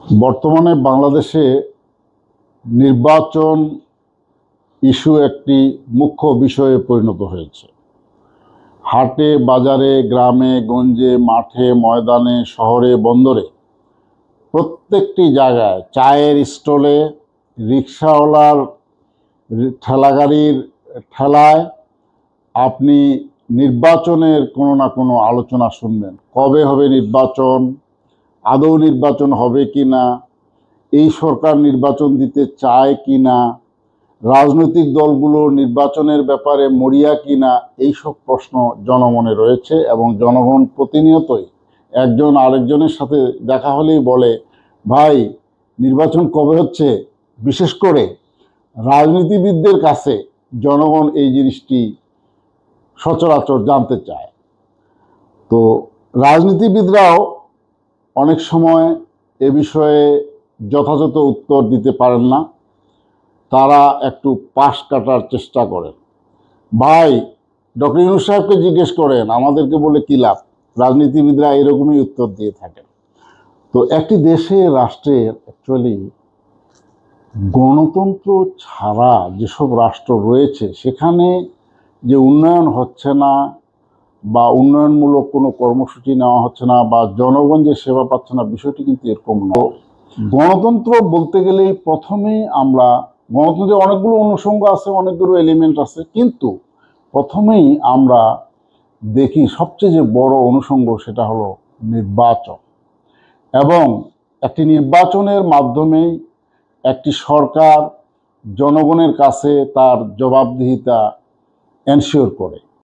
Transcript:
বর্তমানে বাংলাদেশে নির্বাচন ইস্যু একটি মুখ্য বিষয়ে পরিণত হয়েছে। হাটে বাজারে, গ্রামে গঞ্জে, মাঠে ময়দানে, শহরে বন্দরে, প্রত্যেকটি জায়গায়, চায়ের স্টলে, রিক্সাওয়ালার ঠেলাগাড়ির ঠেলায় আপনি নির্বাচনের কোনো না কোনো আলোচনা শুনবেন। কবে হবে নির্বাচন, আদৌ নির্বাচন হবে কি না, এই সরকার নির্বাচন দিতে চায় কি না, রাজনৈতিক দলগুলো নির্বাচনের ব্যাপারে মরিয়া কি না, এইসব প্রশ্ন জনমনে রয়েছে এবং জনগণ প্রতিনিয়তই একজন আরেকজনের সাথে দেখা হলেই বলে, ভাই নির্বাচন কবে হচ্ছে। বিশেষ করে রাজনীতিবিদদের কাছে জনগণ এই জিনিসটি সচরাচর জানতে চায়। তো রাজনীতিবিদরাও অনেক সময় এ বিষয়ে যথাযথ উত্তর দিতে পারেন না। তারা একটু পাশ কাটার চেষ্টা করেন। ভাই ডক্টর ইউনূস সাহেবকে জিজ্ঞেস করেন, আমাদেরকে বলে কী লাভ। রাজনীতিবিদরা এরকমই উত্তর দিয়ে থাকেন। তো একটি দেশে, রাষ্ট্রের অ্যাকচুয়ালি গণতন্ত্র ছাড়া যেসব রাষ্ট্র রয়েছে সেখানে যে উন্নয়ন হচ্ছে না বা উন্নয়নমূলক কোনো কর্মসূচি নেওয়া হচ্ছে না বা জনগণ যে সেবা পাচ্ছে না, বিষয়টি কিন্তু এরকম নয়। গণতন্ত্র বলতে গেলেই প্রথমে আমরা, গণতন্ত্রের অনেকগুলো অনুষঙ্গ আছে, অনেকগুলো এলিমেন্ট আছে, কিন্তু প্রথমেই আমরা দেখি সবচেয়ে যে বড় অনুষঙ্গ সেটা হলো নির্বাচন। এবং একটি নির্বাচনের মাধ্যমেই একটি সরকার জনগণের কাছে তার জবাবদিহিতা এনশিওর করে।